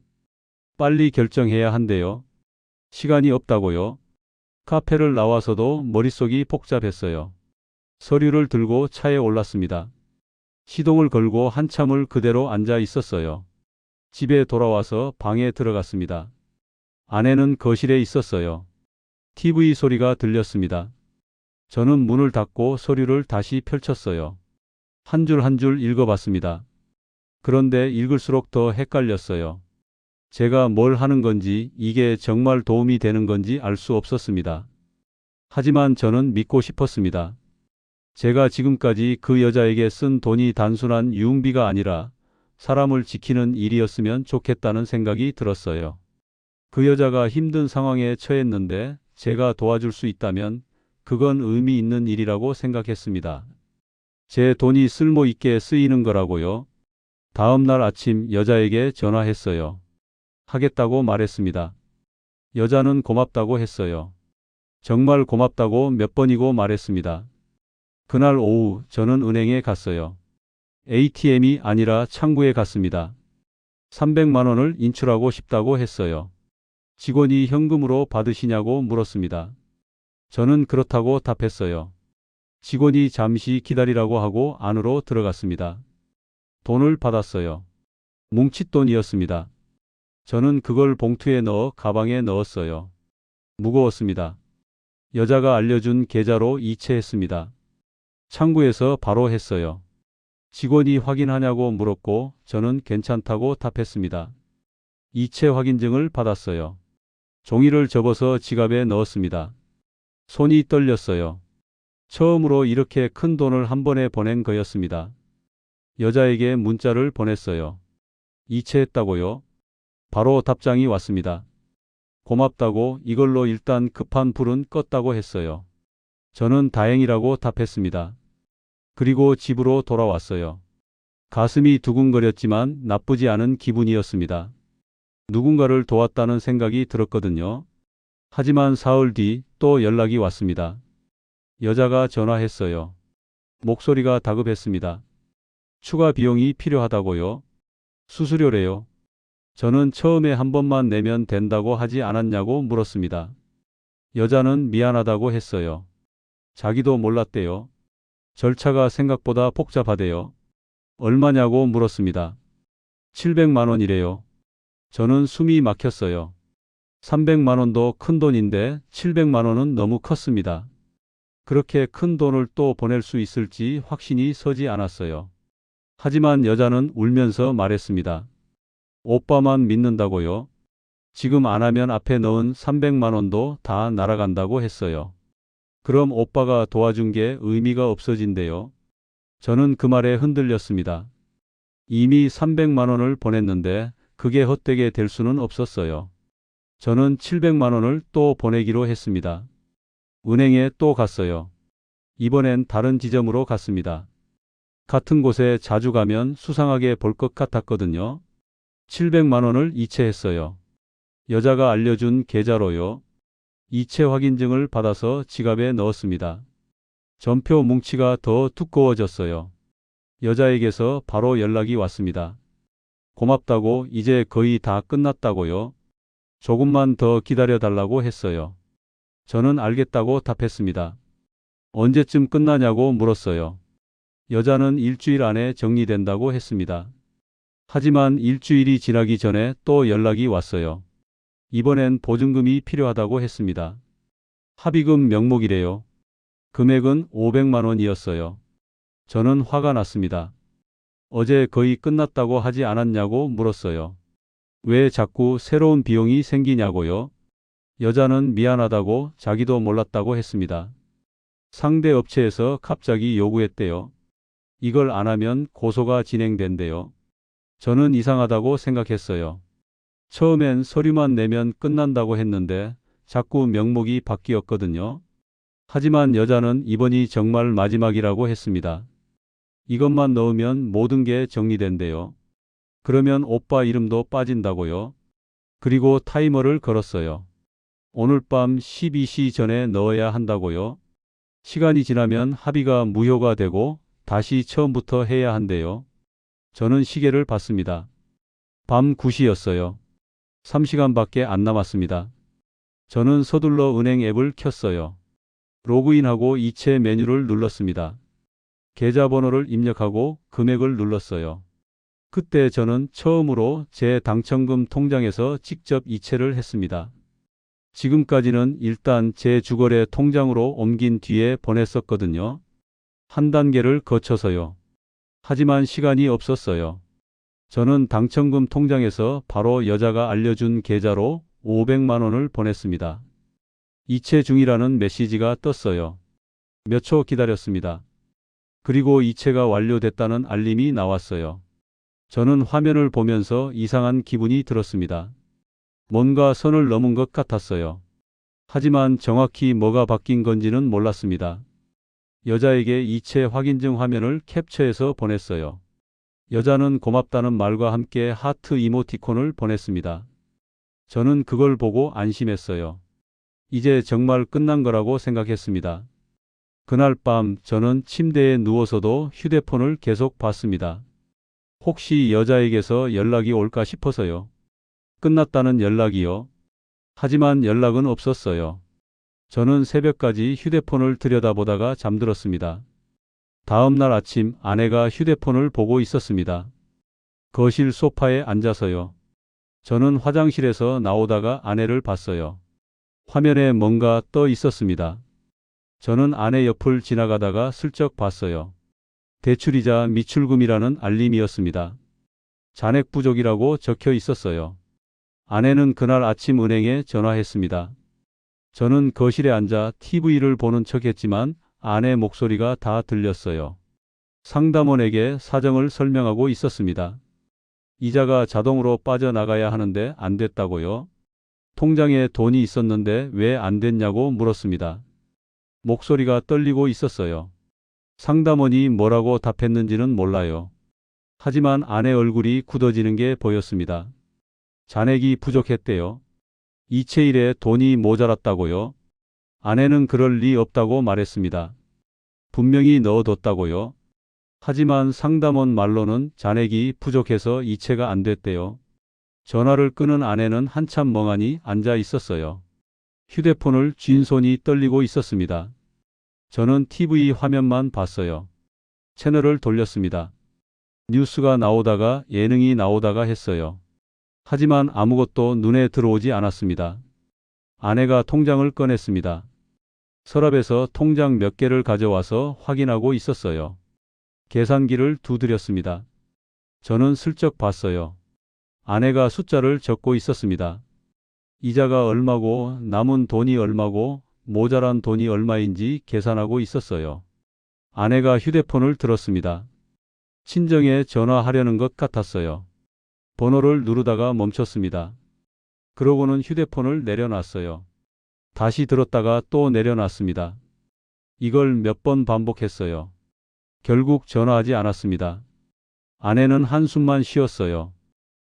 빨리 결정해야 한대요. 시간이 없다고요? 카페를 나와서도 머릿속이 복잡했어요. 서류를 들고 차에 올랐습니다. 시동을 걸고 한참을 그대로 앉아 있었어요. 집에 돌아와서 방에 들어갔습니다. 아내는 거실에 있었어요. TV 소리가 들렸습니다. 저는 문을 닫고 서류를 다시 펼쳤어요. 한 줄 한 줄 읽어봤습니다. 그런데 읽을수록 더 헷갈렸어요. 제가 뭘 하는 건지, 이게 정말 도움이 되는 건지 알 수 없었습니다. 하지만 저는 믿고 싶었습니다. 제가 지금까지 그 여자에게 쓴 돈이 단순한 유흥비가 아니라 사람을 지키는 일이었으면 좋겠다는 생각이 들었어요. 그 여자가 힘든 상황에 처했는데 제가 도와줄 수 있다면 그건 의미 있는 일이라고 생각했습니다. 제 돈이 쓸모 있게 쓰이는 거라고요. 다음 날 아침 여자에게 전화했어요. 하겠다고 말했습니다. 여자는 고맙다고 했어요. 정말 고맙다고 몇 번이고 말했습니다. 그날 오후 저는 은행에 갔어요. ATM이 아니라 창구에 갔습니다. 300만 원을 인출하고 싶다고 했어요. 직원이 현금으로 받으시냐고 물었습니다. 저는 그렇다고 답했어요. 직원이 잠시 기다리라고 하고 안으로 들어갔습니다. 돈을 받았어요. 뭉칫돈이었습니다. 저는 그걸 봉투에 넣어 가방에 넣었어요. 무거웠습니다. 여자가 알려준 계좌로 이체했습니다. 창구에서 바로 했어요. 직원이 확인하냐고 물었고 저는 괜찮다고 답했습니다. 이체 확인증을 받았어요. 종이를 접어서 지갑에 넣었습니다. 손이 떨렸어요. 처음으로 이렇게 큰 돈을 한 번에 보낸 거였습니다. 여자에게 문자를 보냈어요. 이체했다고요? 바로 답장이 왔습니다. 고맙다고, 이걸로 일단 급한 불은 껐다고 했어요. 저는 다행이라고 답했습니다. 그리고 집으로 돌아왔어요. 가슴이 두근거렸지만 나쁘지 않은 기분이었습니다. 누군가를 도왔다는 생각이 들었거든요. 하지만 사흘 뒤 또 연락이 왔습니다. 여자가 전화했어요. 목소리가 다급했습니다. 추가 비용이 필요하다고요? 수수료래요. 저는 처음에 한 번만 내면 된다고 하지 않았냐고 물었습니다. 여자는 미안하다고 했어요. 자기도 몰랐대요. 절차가 생각보다 복잡하대요. 얼마냐고 물었습니다. 700만 원이래요. 저는 숨이 막혔어요. 300만 원도 큰 돈인데 700만 원은 너무 컸습니다. 그렇게 큰 돈을 또 보낼 수 있을지 확신이 서지 않았어요. 하지만 여자는 울면서 말했습니다. 오빠만 믿는다고요? 지금 안 하면 앞에 넣은 300만 원도 다 날아간다고 했어요. 그럼 오빠가 도와준 게 의미가 없어진대요. 저는 그 말에 흔들렸습니다. 이미 300만 원을 보냈는데 그게 헛되게 될 수는 없었어요. 저는 700만 원을 또 보내기로 했습니다. 은행에 또 갔어요. 이번엔 다른 지점으로 갔습니다. 같은 곳에 자주 가면 수상하게 볼 것 같았거든요. 700만 원을 이체했어요. 여자가 알려준 계좌로요. 이체 확인증을 받아서 지갑에 넣었습니다. 전표 뭉치가 더 두꺼워졌어요. 여자에게서 바로 연락이 왔습니다. 고맙다고, 이제 거의 다 끝났다고요. 조금만 더 기다려 달라고 했어요. 저는 알겠다고 답했습니다. 언제쯤 끝나냐고 물었어요. 여자는 일주일 안에 정리된다고 했습니다. 하지만 일주일이 지나기 전에 또 연락이 왔어요. 이번엔 보증금이 필요하다고 했습니다. 합의금 명목이래요. 금액은 500만 원이었어요. 저는 화가 났습니다. 어제 거의 끝났다고 하지 않았냐고 물었어요. 왜 자꾸 새로운 비용이 생기냐고요? 여자는 미안하다고, 자기도 몰랐다고 했습니다. 상대 업체에서 갑자기 요구했대요. 이걸 안 하면 고소가 진행된대요. 저는 이상하다고 생각했어요. 처음엔 서류만 내면 끝난다고 했는데 자꾸 명목이 바뀌었거든요. 하지만 여자는 이번이 정말 마지막이라고 했습니다. 이것만 넣으면 모든 게 정리된대요. 그러면 오빠 이름도 빠진다고요. 그리고 타이머를 걸었어요. 오늘 밤 12시 전에 넣어야 한다고요. 시간이 지나면 합의가 무효가 되고 다시 처음부터 해야 한대요. 저는 시계를 봤습니다. 밤 9시였어요. 3시간밖에 안 남았습니다. 저는 서둘러 은행 앱을 켰어요. 로그인하고 이체 메뉴를 눌렀습니다. 계좌번호를 입력하고 금액을 눌렀어요. 그때 저는 처음으로 제 당첨금 통장에서 직접 이체를 했습니다. 지금까지는 일단 제 주거래 통장으로 옮긴 뒤에 보냈었거든요. 한 단계를 거쳐서요. 하지만 시간이 없었어요. 저는 당첨금 통장에서 바로 여자가 알려준 계좌로 500만 원을 보냈습니다. 이체 중이라는 메시지가 떴어요. 몇 초 기다렸습니다. 그리고 이체가 완료됐다는 알림이 나왔어요. 저는 화면을 보면서 이상한 기분이 들었습니다. 뭔가 선을 넘은 것 같았어요. 하지만 정확히 뭐가 바뀐 건지는 몰랐습니다. 여자에게 이체 확인증 화면을 캡처해서 보냈어요. 여자는 고맙다는 말과 함께 하트 이모티콘을 보냈습니다. 저는 그걸 보고 안심했어요. 이제 정말 끝난 거라고 생각했습니다. 그날 밤 저는 침대에 누워서도 휴대폰을 계속 봤습니다. 혹시 여자에게서 연락이 올까 싶어서요. 끝났다는 연락이요. 하지만 연락은 없었어요. 저는 새벽까지 휴대폰을 들여다보다가 잠들었습니다. 다음 날 아침 아내가 휴대폰을 보고 있었습니다. 거실 소파에 앉아서요. 저는 화장실에서 나오다가 아내를 봤어요. 화면에 뭔가 떠 있었습니다. 저는 아내 옆을 지나가다가 슬쩍 봤어요. 대출이자 미출금이라는 알림이었습니다. 잔액 부족이라고 적혀 있었어요. 아내는 그날 아침 은행에 전화했습니다. 저는 거실에 앉아 TV를 보는 척했지만 아내 목소리가 다 들렸어요. 상담원에게 사정을 설명하고 있었습니다. 이자가 자동으로 빠져나가야 하는데 안 됐다고요? 통장에 돈이 있었는데 왜 안 됐냐고 물었습니다. 목소리가 떨리고 있었어요. 상담원이 뭐라고 답했는지는 몰라요. 하지만 아내 얼굴이 굳어지는 게 보였습니다. 잔액이 부족했대요. 이체일에 돈이 모자랐다고요? 아내는 그럴 리 없다고 말했습니다. 분명히 넣어뒀다고요? 하지만 상담원 말로는 잔액이 부족해서 이체가 안 됐대요. 전화를 끊은 아내는 한참 멍하니 앉아 있었어요. 휴대폰을 쥔 손이 떨리고 있었습니다. 저는 TV 화면만 봤어요. 채널을 돌렸습니다. 뉴스가 나오다가 예능이 나오다가 했어요. 하지만 아무것도 눈에 들어오지 않았습니다. 아내가 통장을 꺼냈습니다. 서랍에서 통장 몇 개를 가져와서 확인하고 있었어요. 계산기를 두드렸습니다. 저는 슬쩍 봤어요. 아내가 숫자를 적고 있었습니다. 이자가 얼마고 남은 돈이 얼마고 모자란 돈이 얼마인지 계산하고 있었어요. 아내가 휴대폰을 들었습니다. 친정에 전화하려는 것 같았어요. 번호를 누르다가 멈췄습니다. 그러고는 휴대폰을 내려놨어요. 다시 들었다가 또 내려놨습니다. 이걸 몇 번 반복했어요. 결국 전화하지 않았습니다. 아내는 한숨만 쉬었어요.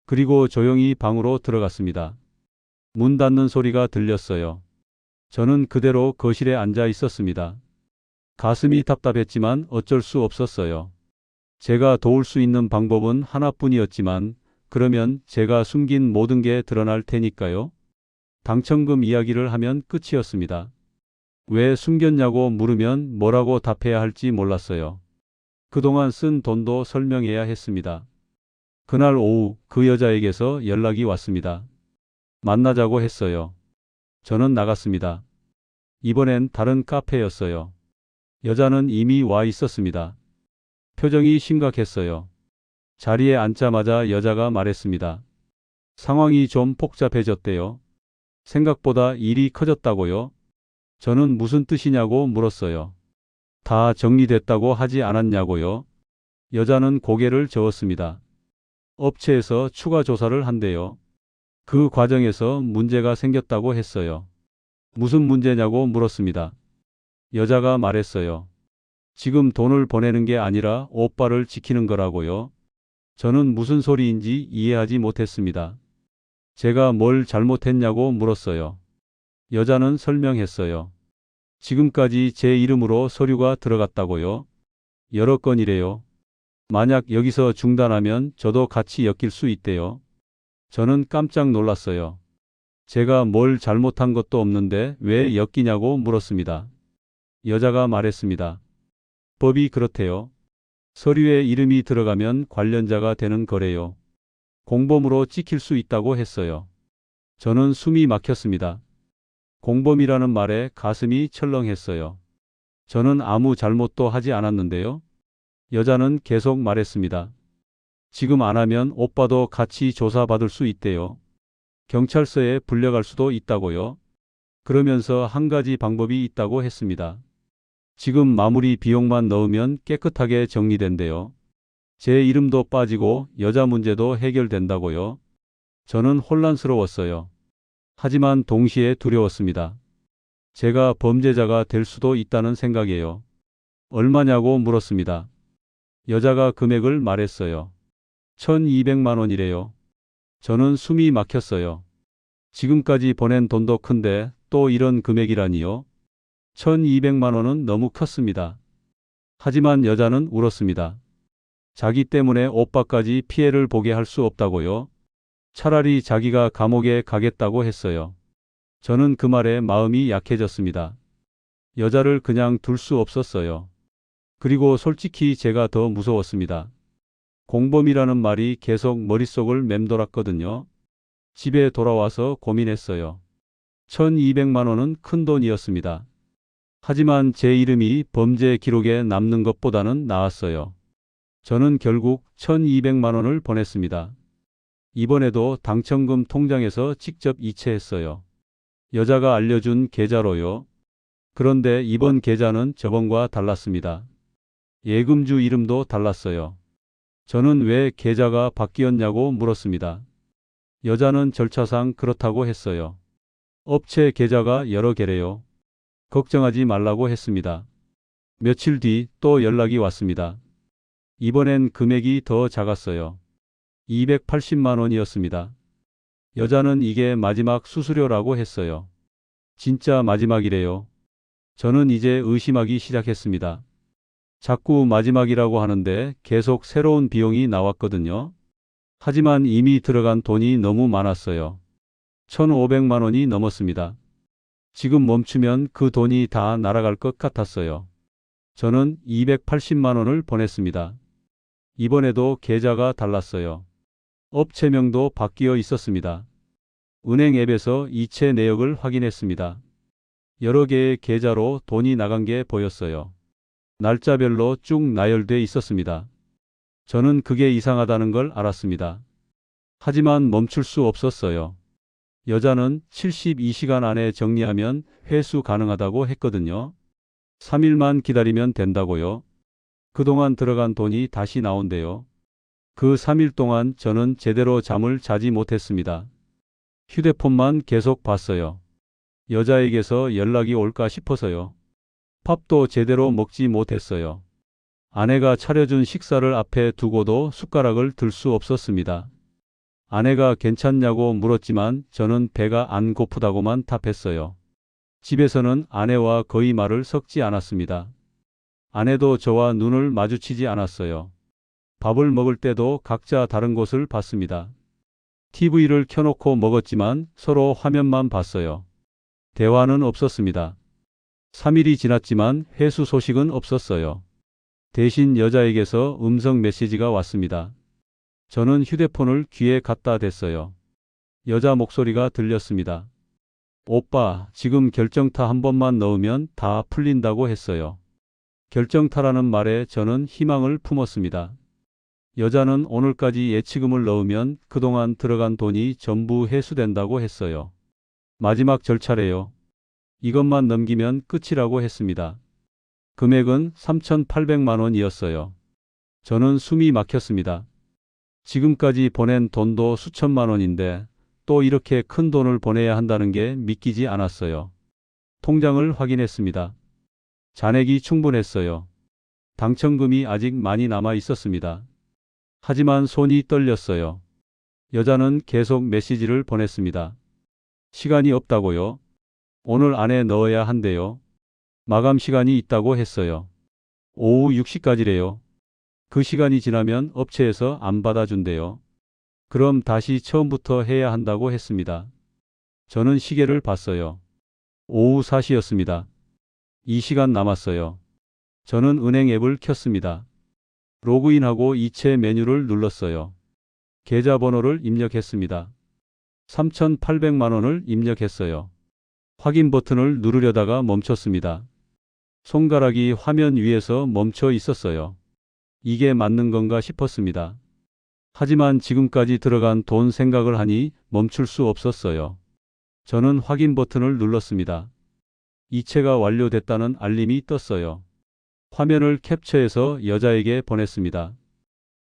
그리고 조용히 방으로 들어갔습니다. 문 닫는 소리가 들렸어요. 저는 그대로 거실에 앉아 있었습니다. 가슴이 답답했지만 어쩔 수 없었어요. 제가 도울 수 있는 방법은 하나뿐이었지만 그러면 제가 숨긴 모든 게 드러날 테니까요. 당첨금 이야기를 하면 끝이었습니다. 왜 숨겼냐고 물으면 뭐라고 답해야 할지 몰랐어요. 그동안 쓴 돈도 설명해야 했습니다. 그날 오후 그 여자에게서 연락이 왔습니다. 만나자고 했어요. 저는 나갔습니다. 이번엔 다른 카페였어요. 여자는 이미 와 있었습니다. 표정이 심각했어요. 자리에 앉자마자 여자가 말했습니다. 상황이 좀 복잡해졌대요. 생각보다 일이 커졌다고요? 저는 무슨 뜻이냐고 물었어요. 다 정리됐다고 하지 않았냐고요? 여자는 고개를 저었습니다. 업체에서 추가 조사를 한대요. 그 과정에서 문제가 생겼다고 했어요. 무슨 문제냐고 물었습니다. 여자가 말했어요. 지금 돈을 보내는 게 아니라 오빠를 지키는 거라고요. 저는 무슨 소리인지 이해하지 못했습니다. 제가 뭘 잘못했냐고 물었어요. 여자는 설명했어요. 지금까지 제 이름으로 서류가 들어갔다고요? 여러 건이래요. 만약 여기서 중단하면 저도 같이 엮일 수 있대요. 저는 깜짝 놀랐어요. 제가 뭘 잘못한 것도 없는데 왜 엮이냐고 물었습니다. 여자가 말했습니다. 법이 그렇대요. 서류에 이름이 들어가면 관련자가 되는 거래요. 공범으로 찍힐 수 있다고 했어요. 저는 숨이 막혔습니다. 공범이라는 말에 가슴이 철렁했어요. 저는 아무 잘못도 하지 않았는데요. 여자는 계속 말했습니다. 지금 안 하면 오빠도 같이 조사받을 수 있대요. 경찰서에 불려갈 수도 있다고요. 그러면서 한 가지 방법이 있다고 했습니다. 지금 마무리 비용만 넣으면 깨끗하게 정리된대요. 제 이름도 빠지고 여자 문제도 해결된다고요. 저는 혼란스러웠어요. 하지만 동시에 두려웠습니다. 제가 범죄자가 될 수도 있다는 생각이에요. 얼마냐고 물었습니다. 여자가 금액을 말했어요. 1200만 원이래요. 저는 숨이 막혔어요. 지금까지 보낸 돈도 큰데 또 이런 금액이라니요? 1200만 원은 너무 컸습니다. 하지만 여자는 울었습니다. 자기 때문에 오빠까지 피해를 보게 할 수 없다고요? 차라리 자기가 감옥에 가겠다고 했어요. 저는 그 말에 마음이 약해졌습니다. 여자를 그냥 둘 수 없었어요. 그리고 솔직히 제가 더 무서웠습니다. 공범이라는 말이 계속 머릿속을 맴돌았거든요. 집에 돌아와서 고민했어요. 1200만 원은 큰 돈이었습니다. 하지만 제 이름이 범죄 기록에 남는 것보다는 나았어요. 저는 결국 1200만 원을 보냈습니다. 이번에도 당첨금 통장에서 직접 이체했어요. 여자가 알려준 계좌로요. 그런데 이번 계좌는 저번과 달랐습니다. 예금주 이름도 달랐어요. 저는 왜 계좌가 바뀌었냐고 물었습니다. 여자는 절차상 그렇다고 했어요. 업체 계좌가 여러 개래요. 걱정하지 말라고 했습니다. 며칠 뒤 또 연락이 왔습니다. 이번엔 금액이 더 작았어요. 280만 원이었습니다. 여자는 이게 마지막 수수료라고 했어요. 진짜 마지막이래요. 저는 이제 의심하기 시작했습니다. 자꾸 마지막이라고 하는데 계속 새로운 비용이 나왔거든요. 하지만 이미 들어간 돈이 너무 많았어요. 1,500만 원이 넘었습니다. 지금 멈추면 그 돈이 다 날아갈 것 같았어요. 저는 280만 원을 보냈습니다. 이번에도 계좌가 달랐어요. 업체명도 바뀌어 있었습니다. 은행 앱에서 이체 내역을 확인했습니다. 여러 개의 계좌로 돈이 나간 게 보였어요. 날짜별로 쭉 나열돼 있었습니다. 저는 그게 이상하다는 걸 알았습니다. 하지만 멈출 수 없었어요. 여자는 72시간 안에 정리하면 회수 가능하다고 했거든요. 3일만 기다리면 된다고요. 그동안 들어간 돈이 다시 나온대요. 그 3일 동안 저는 제대로 잠을 자지 못했습니다. 휴대폰만 계속 봤어요. 여자에게서 연락이 올까 싶어서요. 밥도 제대로 먹지 못했어요. 아내가 차려준 식사를 앞에 두고도 숟가락을 들 수 없었습니다. 아내가 괜찮냐고 물었지만 저는 배가 안 고프다고만 답했어요. 집에서는 아내와 거의 말을 섞지 않았습니다. 아내도 저와 눈을 마주치지 않았어요. 밥을 먹을 때도 각자 다른 곳을 봤습니다. TV를 켜놓고 먹었지만 서로 화면만 봤어요. 대화는 없었습니다. 3일이 지났지만 회수 소식은 없었어요. 대신 여자에게서 음성 메시지가 왔습니다. 저는 휴대폰을 귀에 갖다 댔어요. 여자 목소리가 들렸습니다. 오빠, 지금 결정타 한 번만 넣으면 다 풀린다고 했어요. 결정타라는 말에 저는 희망을 품었습니다. 여자는 오늘까지 예치금을 넣으면 그동안 들어간 돈이 전부 회수된다고 했어요. 마지막 절차래요. 이것만 넘기면 끝이라고 했습니다. 금액은 3,800만 원이었어요. 저는 숨이 막혔습니다. 지금까지 보낸 돈도 수천만 원인데 또 이렇게 큰 돈을 보내야 한다는 게 믿기지 않았어요. 통장을 확인했습니다. 잔액이 충분했어요. 당첨금이 아직 많이 남아 있었습니다. 하지만 손이 떨렸어요. 여자는 계속 메시지를 보냈습니다. 시간이 없다고요? 오늘 안에 넣어야 한대요. 마감 시간이 있다고 했어요. 오후 6시까지래요. 그 시간이 지나면 업체에서 안 받아준대요. 그럼 다시 처음부터 해야 한다고 했습니다. 저는 시계를 봤어요. 오후 4시였습니다. 2시간 남았어요. 저는 은행 앱을 켰습니다. 로그인하고 이체 메뉴를 눌렀어요. 계좌번호를 입력했습니다. 3,800만 원을 입력했어요. 확인 버튼을 누르려다가 멈췄습니다. 손가락이 화면 위에서 멈춰 있었어요. 이게 맞는 건가 싶었습니다. 하지만 지금까지 들어간 돈 생각을 하니 멈출 수 없었어요. 저는 확인 버튼을 눌렀습니다. 이체가 완료됐다는 알림이 떴어요. 화면을 캡처해서 여자에게 보냈습니다.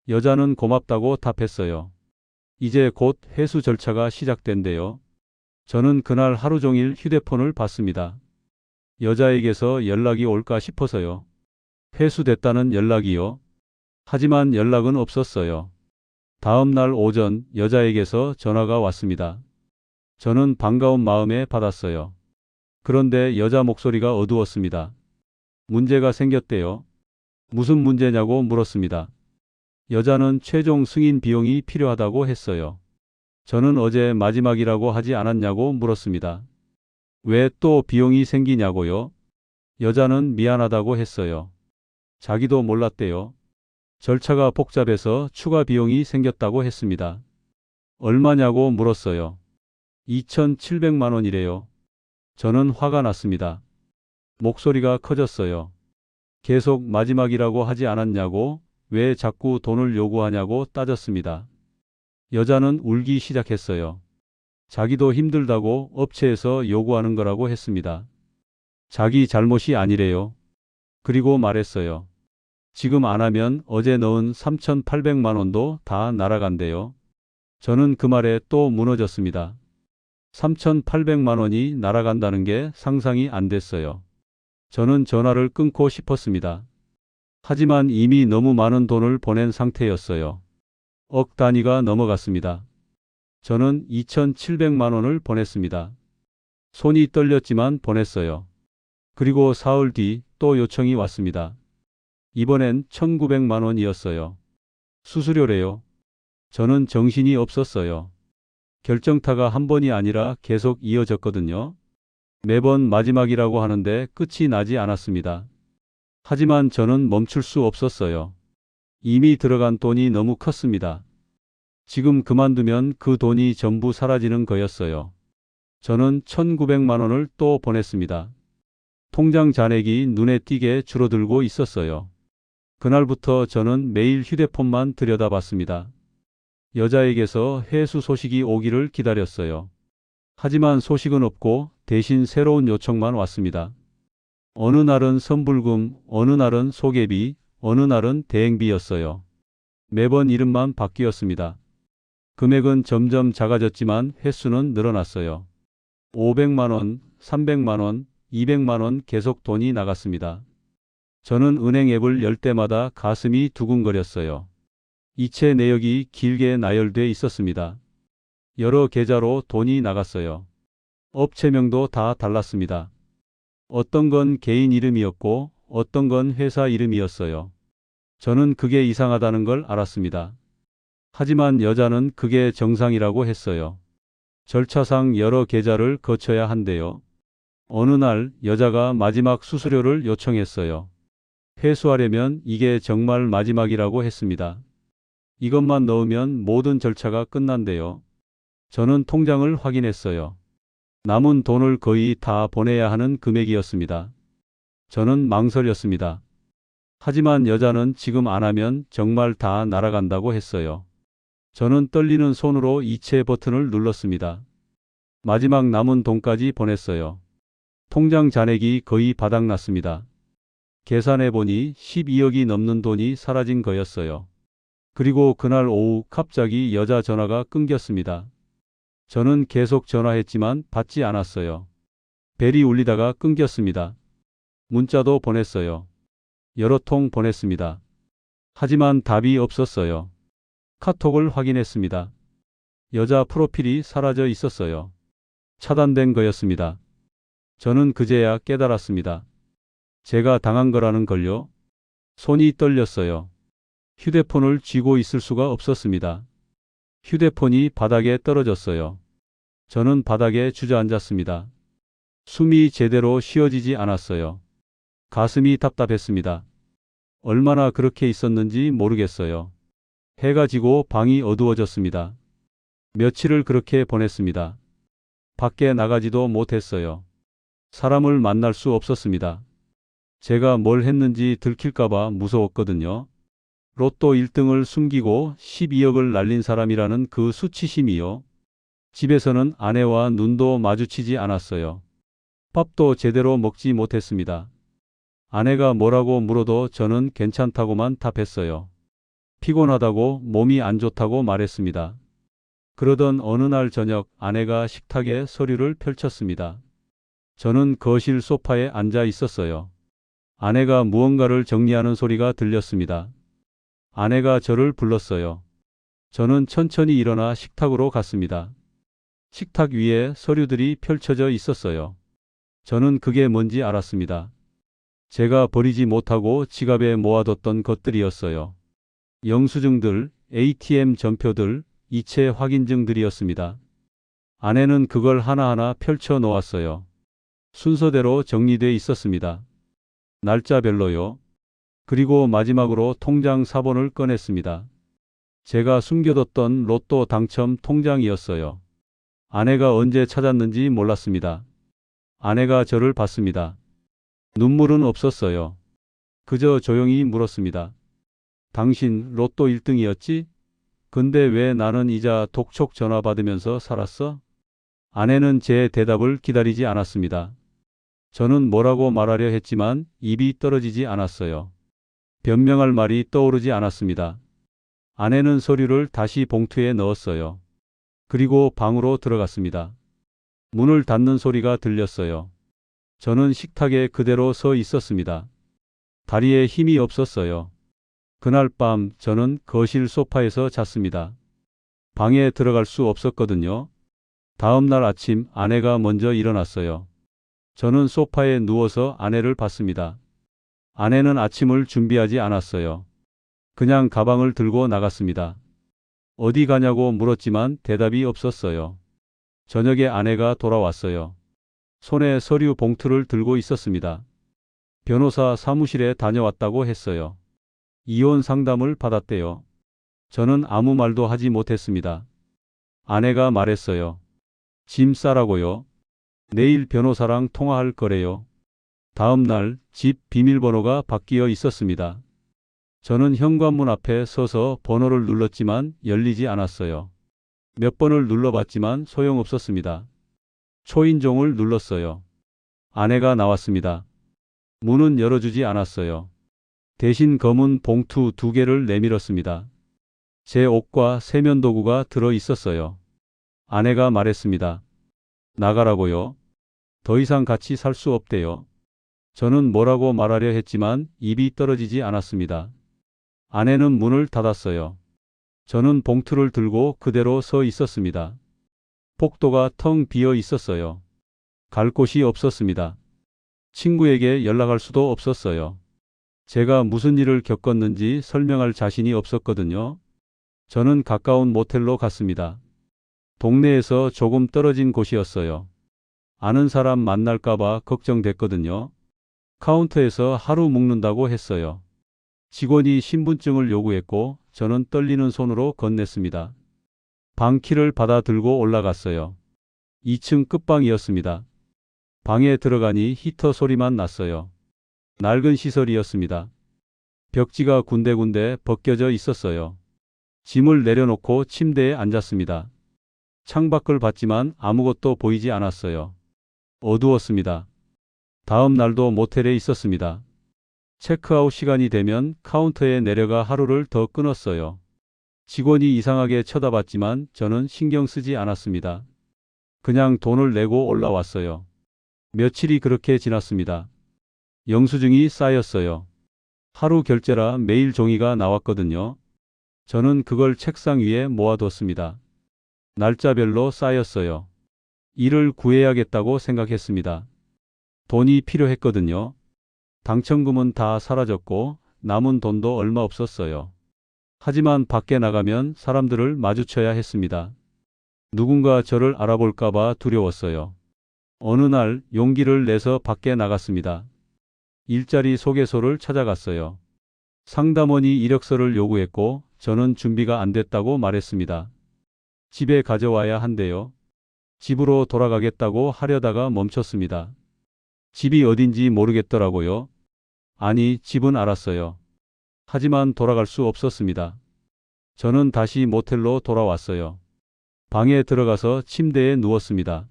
여자는 고맙다고 답했어요. 이제 곧 회수 절차가 시작된대요. 저는 그날 하루 종일 휴대폰을 봤습니다. 여자에게서 연락이 올까 싶어서요. 회수됐다는 연락이요. 하지만 연락은 없었어요. 다음 날 오전 여자에게서 전화가 왔습니다. 저는 반가운 마음에 받았어요. 그런데 여자 목소리가 어두웠습니다. 문제가 생겼대요. 무슨 문제냐고 물었습니다. 여자는 최종 승인 비용이 필요하다고 했어요. 저는 어제 마지막이라고 하지 않았냐고 물었습니다. 왜 또 비용이 생기냐고요? 여자는 미안하다고 했어요. 자기도 몰랐대요. 절차가 복잡해서 추가 비용이 생겼다고 했습니다. 얼마냐고 물었어요. 2,700만 원이래요. 저는 화가 났습니다. 목소리가 커졌어요. 계속 마지막이라고 하지 않았냐고, 왜 자꾸 돈을 요구하냐고 따졌습니다. 여자는 울기 시작했어요. 자기도 힘들다고 업체에서 요구하는 거라고 했습니다. 자기 잘못이 아니래요. 그리고 말했어요. 지금 안 하면 어제 넣은 3,800만 원도 다 날아간대요. 저는 그 말에 또 무너졌습니다. 3,800만 원이 날아간다는 게 상상이 안 됐어요. 저는 전화를 끊고 싶었습니다. 하지만 이미 너무 많은 돈을 보낸 상태였어요. 억 단위가 넘어갔습니다. 저는 2,700만 원을 보냈습니다. 손이 떨렸지만 보냈어요. 그리고 사흘 뒤 또 요청이 왔습니다. 이번엔 1,900만 원이었어요. 수수료래요. 저는 정신이 없었어요. 결정타가 한 번이 아니라 계속 이어졌거든요. 매번 마지막이라고 하는데 끝이 나지 않았습니다. 하지만 저는 멈출 수 없었어요. 이미 들어간 돈이 너무 컸습니다. 지금 그만두면 그 돈이 전부 사라지는 거였어요. 저는 1,900만 원을 또 보냈습니다. 통장 잔액이 눈에 띄게 줄어들고 있었어요. 그날부터 저는 매일 휴대폰만 들여다봤습니다. 여자에게서 회수 소식이 오기를 기다렸어요. 하지만 소식은 없고 대신 새로운 요청만 왔습니다. 어느 날은 선불금, 어느 날은 소개비, 어느 날은 대행비였어요. 매번 이름만 바뀌었습니다. 금액은 점점 작아졌지만 횟수는 늘어났어요. 500만 원, 300만 원, 200만 원 계속 돈이 나갔습니다. 저는 은행 앱을 열 때마다 가슴이 두근거렸어요. 이체 내역이 길게 나열돼 있었습니다. 여러 계좌로 돈이 나갔어요. 업체명도 다 달랐습니다. 어떤 건 개인 이름이었고 어떤 건 회사 이름이었어요. 저는 그게 이상하다는 걸 알았습니다. 하지만 여자는 그게 정상이라고 했어요. 절차상 여러 계좌를 거쳐야 한대요. 어느 날 여자가 마지막 수수료를 요청했어요. 회수하려면 이게 정말 마지막이라고 했습니다. 이것만 넣으면 모든 절차가 끝난대요. 저는 통장을 확인했어요. 남은 돈을 거의 다 보내야 하는 금액이었습니다. 저는 망설였습니다. 하지만 여자는 지금 안 하면 정말 다 날아간다고 했어요. 저는 떨리는 손으로 이체 버튼을 눌렀습니다. 마지막 남은 돈까지 보냈어요. 통장 잔액이 거의 바닥났습니다. 계산해보니 12억이 넘는 돈이 사라진 거였어요. 그리고 그날 오후 갑자기 여자 전화가 끊겼습니다. 저는 계속 전화했지만 받지 않았어요. 벨이 울리다가 끊겼습니다. 문자도 보냈어요. 여러 통 보냈습니다. 하지만 답이 없었어요. 카톡을 확인했습니다. 여자 프로필이 사라져 있었어요. 차단된 거였습니다. 저는 그제야 깨달았습니다. 제가 당한 거라는 걸요. 손이 떨렸어요. 휴대폰을 쥐고 있을 수가 없었습니다. 휴대폰이 바닥에 떨어졌어요. 저는 바닥에 주저앉았습니다. 숨이 제대로 쉬어지지 않았어요. 가슴이 답답했습니다. 얼마나 그렇게 있었는지 모르겠어요. 해가 지고 방이 어두워졌습니다. 며칠을 그렇게 보냈습니다. 밖에 나가지도 못했어요. 사람을 만날 수 없었습니다. 제가 뭘 했는지 들킬까봐 무서웠거든요. 로또 1등을 숨기고 12억을 날린 사람이라는 그 수치심이요. 집에서는 아내와 눈도 마주치지 않았어요. 밥도 제대로 먹지 못했습니다. 아내가 뭐라고 물어도 저는 괜찮다고만 답했어요. 피곤하다고 몸이 안 좋다고 말했습니다. 그러던 어느 날 저녁 아내가 식탁에 서류를 펼쳤습니다. 저는 거실 소파에 앉아 있었어요. 아내가 무언가를 정리하는 소리가 들렸습니다. 아내가 저를 불렀어요. 저는 천천히 일어나 식탁으로 갔습니다. 식탁 위에 서류들이 펼쳐져 있었어요. 저는 그게 뭔지 알았습니다. 제가 버리지 못하고 지갑에 모아뒀던 것들이었어요. 영수증들, ATM 전표들, 이체 확인증들이었습니다. 아내는 그걸 하나하나 펼쳐 놓았어요. 순서대로 정리돼 있었습니다. 날짜별로요. 그리고 마지막으로 통장 사본을 꺼냈습니다. 제가 숨겨뒀던 로또 당첨 통장이었어요. 아내가 언제 찾았는지 몰랐습니다. 아내가 저를 봤습니다. 눈물은 없었어요. 그저 조용히 물었습니다. 당신 로또 1등이었지? 근데 왜 나는 이자 독촉 전화 받으면서 살았어? 아내는 제 대답을 기다리지 않았습니다. 저는 뭐라고 말하려 했지만 입이 떨어지지 않았어요. 변명할 말이 떠오르지 않았습니다. 아내는 서류를 다시 봉투에 넣었어요. 그리고 방으로 들어갔습니다. 문을 닫는 소리가 들렸어요. 저는 식탁에 그대로 서 있었습니다. 다리에 힘이 없었어요. 그날 밤 저는 거실 소파에서 잤습니다. 방에 들어갈 수 없었거든요. 다음 날 아침 아내가 먼저 일어났어요. 저는 소파에 누워서 아내를 봤습니다. 아내는 아침을 준비하지 않았어요. 그냥 가방을 들고 나갔습니다. 어디 가냐고 물었지만 대답이 없었어요. 저녁에 아내가 돌아왔어요. 손에 서류 봉투를 들고 있었습니다. 변호사 사무실에 다녀왔다고 했어요. 이혼 상담을 받았대요. 저는 아무 말도 하지 못했습니다. 아내가 말했어요. 짐 싸라고요. 내일 변호사랑 통화할 거래요. 다음 날 집 비밀번호가 바뀌어 있었습니다. 저는 현관문 앞에 서서 번호를 눌렀지만 열리지 않았어요. 몇 번을 눌러봤지만 소용없었습니다. 초인종을 눌렀어요. 아내가 나왔습니다. 문은 열어주지 않았어요. 대신 검은 봉투 2개를 내밀었습니다. 제 옷과 세면도구가 들어 있었어요. 아내가 말했습니다. 나가라고요. 더 이상 같이 살 수 없대요. 저는 뭐라고 말하려 했지만 입이 떨어지지 않았습니다. 아내는 문을 닫았어요. 저는 봉투를 들고 그대로 서 있었습니다. 복도가 텅 비어 있었어요. 갈 곳이 없었습니다. 친구에게 연락할 수도 없었어요. 제가 무슨 일을 겪었는지 설명할 자신이 없었거든요. 저는 가까운 모텔로 갔습니다. 동네에서 조금 떨어진 곳이었어요. 아는 사람 만날까봐 걱정됐거든요. 카운터에서 하루 묵는다고 했어요. 직원이 신분증을 요구했고 저는 떨리는 손으로 건넸습니다. 방키를 받아 들고 올라갔어요. 2층 끝방이었습니다. 방에 들어가니 히터 소리만 났어요. 낡은 시설이었습니다. 벽지가 군데군데 벗겨져 있었어요. 짐을 내려놓고 침대에 앉았습니다. 창밖을 봤지만 아무것도 보이지 않았어요. 어두웠습니다. 다음 날도 모텔에 있었습니다. 체크아웃 시간이 되면 카운터에 내려가 하루를 더 끊었어요. 직원이 이상하게 쳐다봤지만 저는 신경 쓰지 않았습니다. 그냥 돈을 내고 올라왔어요. 며칠이 그렇게 지났습니다. 영수증이 쌓였어요. 하루 결제라 매일 종이가 나왔거든요. 저는 그걸 책상 위에 모아뒀습니다. 날짜별로 쌓였어요. 일을 구해야겠다고 생각했습니다. 돈이 필요했거든요. 당첨금은 다 사라졌고 남은 돈도 얼마 없었어요. 하지만 밖에 나가면 사람들을 마주쳐야 했습니다. 누군가 저를 알아볼까봐 두려웠어요. 어느 날 용기를 내서 밖에 나갔습니다. 일자리 소개소를 찾아갔어요. 상담원이 이력서를 요구했고 저는 준비가 안 됐다고 말했습니다. 집에 가져와야 한대요. 집으로 돌아가겠다고 하려다가 멈췄습니다. 집이 어딘지 모르겠더라고요. 아니, 집은 알았어요. 하지만 돌아갈 수 없었습니다. 저는 다시 모텔로 돌아왔어요. 방에 들어가서 침대에 누웠습니다.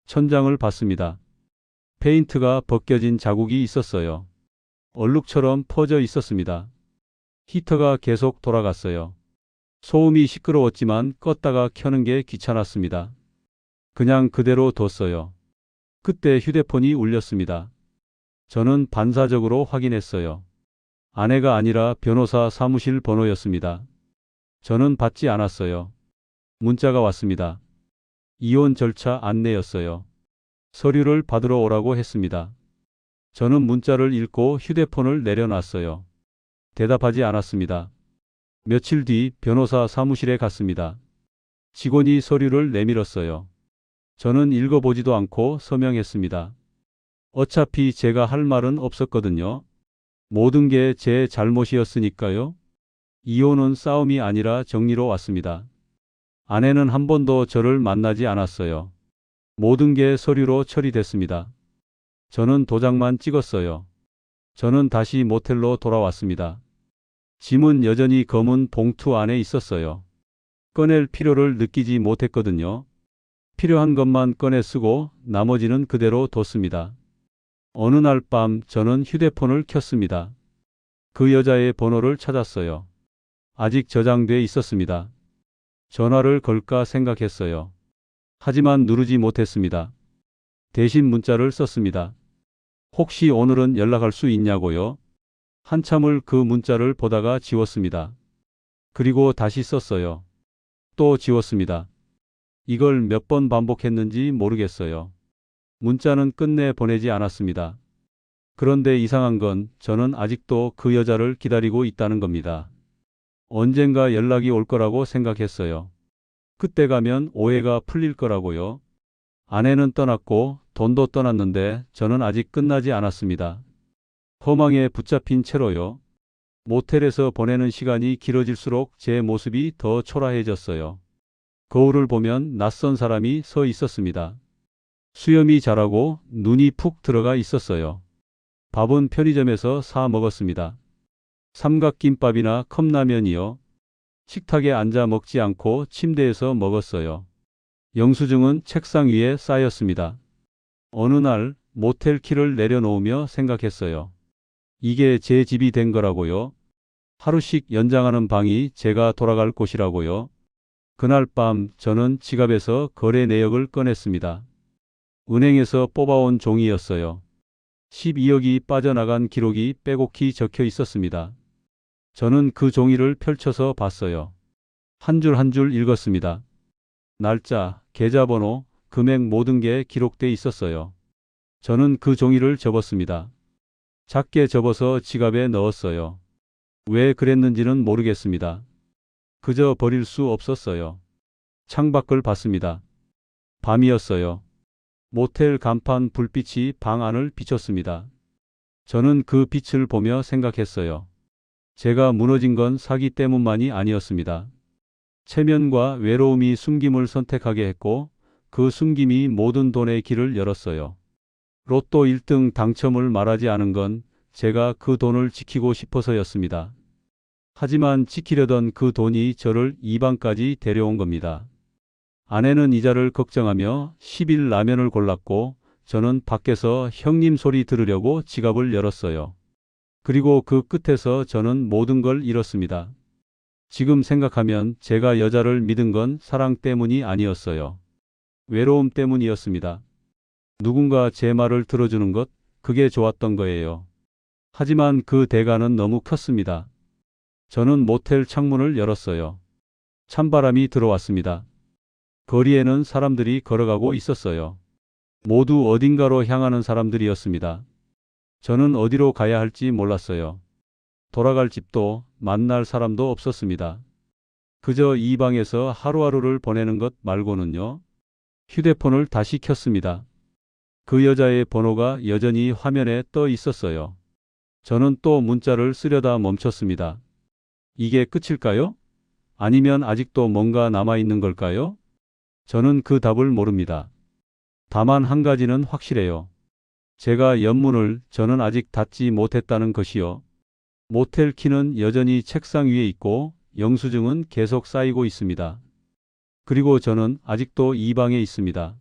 천장을 봤습니다. 페인트가 벗겨진 자국이 있었어요. 얼룩처럼 퍼져 있었습니다. 히터가 계속 돌아갔어요. 소음이 시끄러웠지만 껐다가 켜는 게 귀찮았습니다. 그냥 그대로 뒀어요. 그때 휴대폰이 울렸습니다. 저는 반사적으로 확인했어요. 아내가 아니라 변호사 사무실 번호였습니다. 저는 받지 않았어요. 문자가 왔습니다. 이혼 절차 안내였어요. 서류를 받으러 오라고 했습니다. 저는 문자를 읽고 휴대폰을 내려놨어요. 대답하지 않았습니다. 며칠 뒤 변호사 사무실에 갔습니다. 직원이 서류를 내밀었어요. 저는 읽어보지도 않고 서명했습니다. 어차피 제가 할 말은 없었거든요. 모든 게 제 잘못이었으니까요. 이혼은 싸움이 아니라 정리로 왔습니다. 아내는 한 번도 저를 만나지 않았어요. 모든 게 서류로 처리됐습니다. 저는 도장만 찍었어요. 저는 다시 모텔로 돌아왔습니다. 짐은 여전히 검은 봉투 안에 있었어요. 꺼낼 필요를 느끼지 못했거든요. 필요한 것만 꺼내 쓰고 나머지는 그대로 뒀습니다. 어느 날 밤 저는 휴대폰을 켰습니다. 그 여자의 번호를 찾았어요. 아직 저장돼 있었습니다. 전화를 걸까 생각했어요. 하지만 누르지 못했습니다. 대신 문자를 썼습니다. 혹시 오늘은 연락할 수 있냐고요? 한참을 그 문자를 보다가 지웠습니다. 그리고 다시 썼어요. 또 지웠습니다. 이걸 몇 번 반복했는지 모르겠어요. 문자는 끝내 보내지 않았습니다. 그런데 이상한 건 저는 아직도 그 여자를 기다리고 있다는 겁니다. 언젠가 연락이 올 거라고 생각했어요. 그때 가면 오해가 풀릴 거라고요. 아내는 떠났고 돈도 떠났는데 저는 아직 끝나지 않았습니다. 허망에 붙잡힌 채로요. 모텔에서 보내는 시간이 길어질수록 제 모습이 더 초라해졌어요. 거울을 보면 낯선 사람이 서 있었습니다. 수염이 자라고 눈이 푹 들어가 있었어요. 밥은 편의점에서 사 먹었습니다. 삼각김밥이나 컵라면이요. 식탁에 앉아 먹지 않고 침대에서 먹었어요. 영수증은 책상 위에 쌓였습니다. 어느 날 모텔 키를 내려놓으며 생각했어요. 이게 제 집이 된 거라고요. 하루씩 연장하는 방이 제가 돌아갈 곳이라고요. 그날 밤 저는 지갑에서 거래 내역을 꺼냈습니다. 은행에서 뽑아온 종이였어요. 12억이 빠져나간 기록이 빼곡히 적혀 있었습니다. 저는 그 종이를 펼쳐서 봤어요. 한 줄 한 줄 읽었습니다. 날짜, 계좌번호, 금액 모든 게 기록돼 있었어요. 저는 그 종이를 접었습니다. 작게 접어서 지갑에 넣었어요. 왜 그랬는지는 모르겠습니다. 그저 버릴 수 없었어요. 창밖을 봤습니다. 밤이었어요. 모텔 간판 불빛이 방 안을 비췄습니다. 저는 그 빛을 보며 생각했어요. 제가 무너진 건 사기 때문만이 아니었습니다. 체면과 외로움이 숨김을 선택하게 했고 그 숨김이 모든 돈의 길을 열었어요. 로또 1등 당첨을 말하지 않은 건 제가 그 돈을 지키고 싶어서였습니다. 하지만 지키려던 그 돈이 저를 이 방까지 데려온 겁니다. 아내는 이자를 걱정하며 10일 라면을 골랐고 저는 밖에서 형님 소리 들으려고 지갑을 열었어요. 그리고 그 끝에서 저는 모든 걸 잃었습니다. 지금 생각하면 제가 여자를 믿은 건 사랑 때문이 아니었어요. 외로움 때문이었습니다. 누군가 제 말을 들어주는 것, 그게 좋았던 거예요. 하지만 그 대가는 너무 컸습니다. 저는 모텔 창문을 열었어요. 찬바람이 들어왔습니다. 거리에는 사람들이 걸어가고 있었어요. 모두 어딘가로 향하는 사람들이었습니다. 저는 어디로 가야 할지 몰랐어요. 돌아갈 집도 만날 사람도 없었습니다. 그저 이 방에서 하루하루를 보내는 것 말고는요. 휴대폰을 다시 켰습니다. 그 여자의 번호가 여전히 화면에 떠 있었어요. 저는 또 문자를 쓰려다 멈췄습니다. 이게 끝일까요? 아니면 아직도 뭔가 남아있는 걸까요? 저는 그 답을 모릅니다. 다만 한 가지는 확실해요. 제가 연문을 저는 아직 닫지 못했다는 것이요. 모텔 키는 여전히 책상 위에 있고 영수증은 계속 쌓이고 있습니다. 그리고 저는 아직도 이 방에 있습니다.